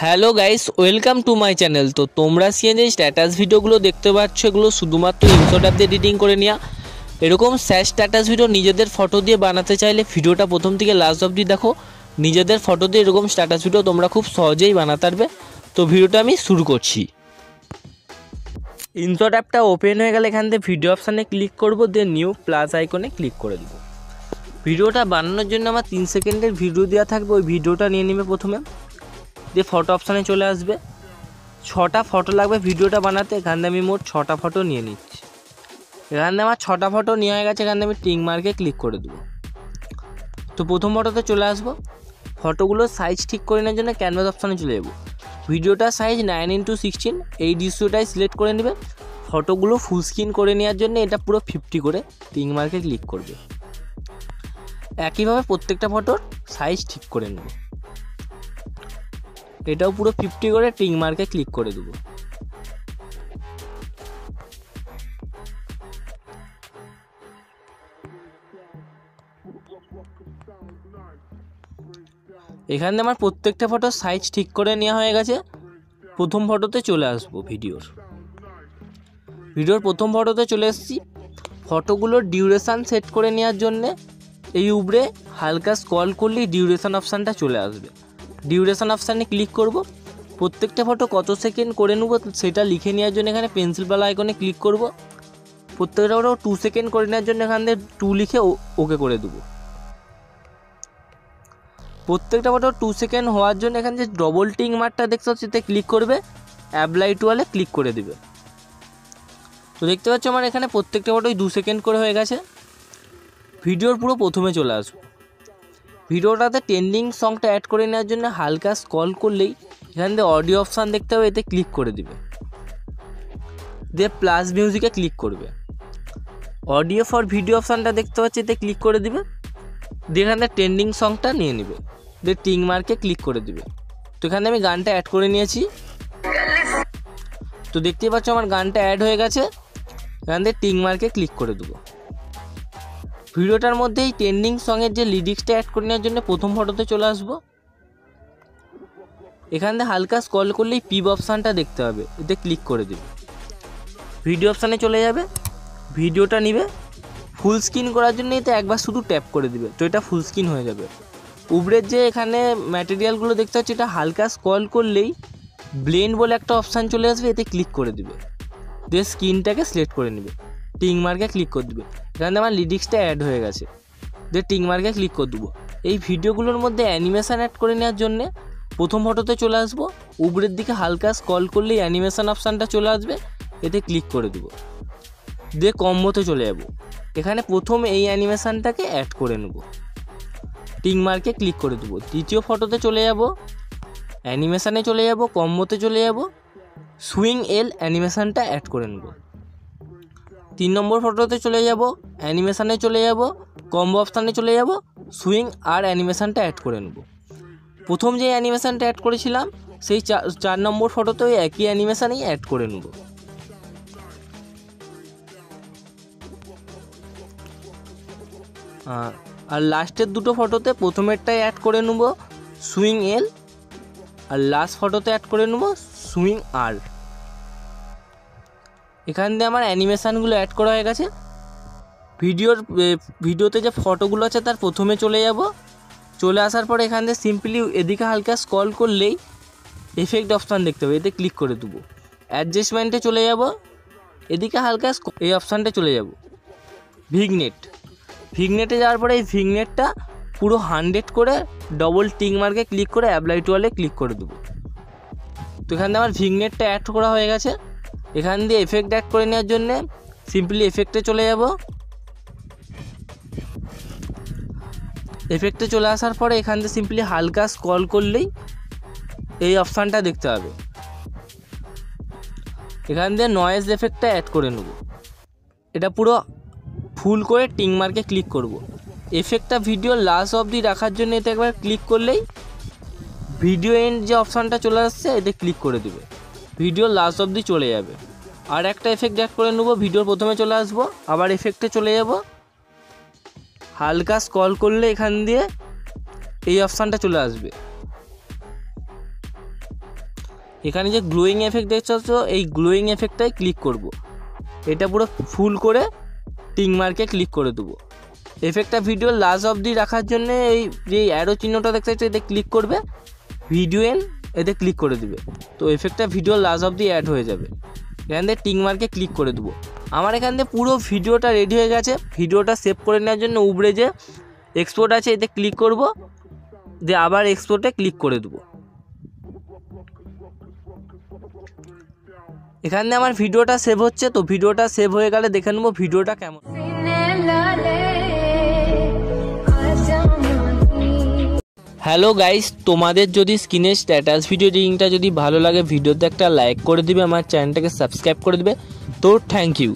Hello guys, welcome to my channel. তো তোমরা যে স্ট্যাটাস ভিডিওগুলো দেখতে পাচ্ছ, এগুলো শুধুমাত্র ইনশট অ্যাপ দিয়ে এডিটিং করে নেওয়া। এরকম স্যাশ স্ট্যাটাস ভিডিও নিজেদের ফটো দিয়ে বানাতে চাইলে ভিডিওটা প্রথম থেকে লাস্ট অবধি দেখো। নিজেদের ফটো দিয়ে এরকম স্ট্যাটাস ভিডিও তোমরা খুব সহজেই বানাতে পারবে। তো ভিডিওটা আমি শুরু করছি। ইনশট অ্যাপটা ওপেন হয়ে গেলে এখান থেকে ভিডিও অপশানে ক্লিক করব, দিয়ে নিউ প্লাস আইকনে ক্লিক করে দেব। ভিডিওটা বানানোর জন্য আমার 3 সেকেন্ডের ভিডিও দেওয়া থাকবে, ওই ভিডিওটা নিয়ে নেবে প্রথমে, দিয়ে ফটো অপশানে চলে আসবে। 6টা ফটো লাগবে ভিডিওটা বানাতে। এখান থেকে আমি মোট 6টা ফটো নিয়ে নিচ্ছি। এখান থেকে আমার 6টা ফটো নেওয়া হয়ে গেছে। এখান থেকে আমি টিক মার্কে ক্লিক করে দেবো। তো প্রথম ফটোতে চলে আসবো। ফটোগুলোর সাইজ ঠিক করে নেওয়ার জন্য ক্যানভাস অপশানে চলে যাবো। ভিডিওটার সাইজ 9x16, এই ডিসিওটাই সিলেক্ট করে নেবে। ফটোগুলো ফুল স্ক্রিন করে নেওয়ার জন্য এটা পুরো 50 করে টিক মার্কে ক্লিক করবে। একইভাবে প্রত্যেকটা ফটোর সাইজ ঠিক করে নেবে। এটাও পুরো 50 করে টিক মার্কে ক্লিক করে দেবো। এখানে আমার প্রত্যেকটা ফটোর সাইজ ঠিক করে নেওয়া হয়ে গেছে। প্রথম ফটোতে চলে আসবো। ভিডিওর প্রথম ফটোতে চলে এসেছি। ফটোগুলোর ডিউরেশান সেট করে নেওয়ার জন্যে এই উপরে হালকা স্ক্রল করলেই ডিউরেশান অপশানটা চলে আসবে। ডিউরেশান অপশানে ক্লিক করব। প্রত্যেকটা ফটো কত সেকেন্ড করে নেব সেটা লিখে নেওয়ার জন্য এখানে পেন্সিলওয়ালা আইকনে ক্লিক করব। প্রত্যেকটা ফটো 2 সেকেন্ড করে নেওয়ার জন্য এখান থেকে 2 লিখে ওকে করে দেবো। প্রত্যেকটা ফটো 2 সেকেন্ড হওয়ার জন্য এখানে যে ডবল টিক মার্কটা দেখতে পাচ্ছ সেটা ক্লিক করবে, অ্যাপ্লাই টু অলে ক্লিক করে দেবে। তো দেখতে পাচ্ছ আমার এখানে প্রত্যেকটা ফটোই 2 সেকেন্ড করে হয়ে গেছে। ভিডিওর পুরো প্রথমে চলে আসবো। ভিডিওটাতে ট্রেন্ডিং সংটা অ্যাড করে নেওয়ার জন্য হালকা স্ক্রল করলেই এখান থেকে অডিও অপশান দেখতে হবে, এতে ক্লিক করে দিবে। দিয়ে প্লাস মিউজিকে ক্লিক করবে। অডিও ফর ভিডিও অপশানটা দেখতে পাচ্ছি, এতে ক্লিক করে দিবে। দিয়ে এখান থেকে ট্রেন্ডিং সংটা নিয়ে নেবে, দিয়ে টিক মার্কে ক্লিক করে দিবে। তো এখানে আমি গানটা অ্যাড করে নিয়েছি। তো দেখতেই পাচ্ছ আমার গানটা অ্যাড হয়ে গেছে। এখান থেকে টিক মার্কে ক্লিক করে দেবো। ভিডিওটার মধ্যে এই ট্রেন্ডিং সংয়ের যে লিরিক্সটা অ্যাড করে নেওয়ার জন্য প্রথম ফটোতে চলে আসবো। এখান থেকে হালকা স্ক্রল করলেই পিপ অপশানটা দেখতে হবে, এতে ক্লিক করে দেবে। ভিডিও অপশানে চলে যাবে, ভিডিওটা নিবে। ফুল স্ক্রিন করার জন্য এতে একবার শুধু ট্যাপ করে দিবে, তো এটা ফুল স্ক্রিন হয়ে যাবে। উপরের যে এখানে ম্যাটেরিয়ালগুলো দেখতে হচ্ছে, এটা হালকা স্ক্রল করলেই ব্লেন্ড বলে একটা অপশান চলে আসবে, এতে ক্লিক করে দিবে। দিয়ে স্ক্রিনটাকে সিলেক্ট করে নেবে, টিক মার্কে ক্লিক করে দেবে। এখানে আমার লিরিক্সটা অ্যাড হয়ে গেছে, দিয়ে টিক মার্কে ক্লিক করে দেবো। এই ভিডিওগুলোর মধ্যে অ্যানিমেশান অ্যাড করে নেওয়ার জন্যে প্রথম ফটোতে চলে আসবো। উপরের দিকে হালকা স্ক্রল করলেই অ্যানিমেশান অপশানটা চলে আসবে, এতে ক্লিক করে দেবো। দিয়ে কম্বোতে চলে যাব। এখানে প্রথম এই অ্যানিমেশানটাকে অ্যাড করে নেব, টিক মার্কে ক্লিক করে দেবো। দ্বিতীয় ফটোতে চলে যাব, অ্যানিমেশানে চলে যাব, কম্বোতে চলে যাব, সুইং এল অ্যানিমেশানটা অ্যাড করে নেব। 3 নম্বর ফটোতে চলে যাব, অ্যানিমেশানে চলে যাব, কম্বো অপশানে চলে যাব, সুইং আর অ্যানিমেশানটা অ্যাড করে নেব। প্রথম যে অ্যানিমেশানটা অ্যাড করেছিলাম সেই 4 নম্বর ফটোতে ওই একই অ্যানিমেশানেই অ্যাড করে নেব। আর লাস্টের দুটো ফটোতে প্রথমেরটাই অ্যাড করে নেব সুইং এল, আর লাস্ট ফটোতে অ্যাড করে নেব সুইং আর। এখান দিয়ে আমার অ্যানিমেশানগুলো অ্যাড করা হয়ে গেছে। ভিডিওতে যে ফটোগুলো আছে তার প্রথমে চলে যাব। চলে আসার পরে এখান দিয়ে সিম্পলি এদিকে হালকা স্ক্রল করলেই এফেক্ট অপশান দেখতে হবে, এতে ক্লিক করে দেবো। অ্যাডজাস্টমেন্টে চলে যাব, এদিকে হালকা এই অপশানটা চলে যাব। ভিগনেটে যাওয়ার পরে এই ভিগনেটটা পুরো 100 করে ডবল টিক মার্কে ক্লিক করে অ্যাপ্লাই টু অলে ক্লিক করে দেবো। তো এখান দিয়ে আমার ভিগনেটটা অ্যাড করা হয়ে গেছে। এখান দিয়ে এফেক্ট অ্যাড করে নেওয়ার জন্যে সিম্পলি এফেক্টে চলে যাব। এফেক্টে চলে আসার পরে এখান দিয়ে সিম্পলি হালকা স্ক্রল করলেই এই অপশানটা দেখতে হবে। এখান দিয়ে নয়েজ এফেক্টটা অ্যাড করে নেব। এটা পুরো ফুল করে টিক মার্কে ক্লিক করব। এফেক্টটা ভিডিও লাস্ট অবধি রাখার জন্য এতে একবার ক্লিক করলেই ভিডিও এন্ড যে অপশানটা চলে আসছে এতে ক্লিক করে দেবে, ভিডিও লাস্ট অবধি চলে যাবে। আর একটা এফেক্ট অ্যাড করে নেব। ভিডিওর প্রথমে চলে আসবো, আবার এফেক্টে চলে যাব, হালকা স্ক্রল করলে এখান দিয়ে এই অপশানটা চলে আসবে। এখানে যে গ্লোয়িং এফেক্ট দেখতে পাচ্ছ, এই গ্লোয়িং এফেক্টটাই ক্লিক করব। এটা পুরো ফুল করে টিক মার্কে ক্লিক করে দেবো। এফেক্টটা ভিডিও লাস্ট অবধি রাখার জন্য এই যে অ্যারো চিহ্নটা দেখতে পাচ্ছ, এতে ক্লিক করবে, ভিডিও এন্ড এতে ক্লিক করে দিবে। তো এফেক্টটা ভিডিও লাস্ট অবধি অ্যাড হয়ে যাবে। এখান থেকে টিক মার্কে ক্লিক করে দেবো। আমার এখান থেকে পুরো ভিডিওটা রেডি হয়ে গেছে। ভিডিওটা সেভ করে নেওয়ার জন্য উপরে যে এক্সপোর্ট আছে এতে ক্লিক করব, দিয়ে আবার এক্সপোর্টে ক্লিক করে দেবো। এখানে আমার ভিডিওটা সেভ হচ্ছে। তো ভিডিওটা সেভ হয়ে গেলে দেখে নেবো ভিডিওটা কেমন। হ্যালো গাইস, তোমাদের যদি স্ক্রিনের স্ট্যাটাস ভিডিও এডিটিংটা যদি ভালো লাগে, ভিডিওতে একটা লাইক করে দিবে, আমার চ্যানেলটাকে সাবস্ক্রাইব করে দিবে। তো থ্যাংক ইউ।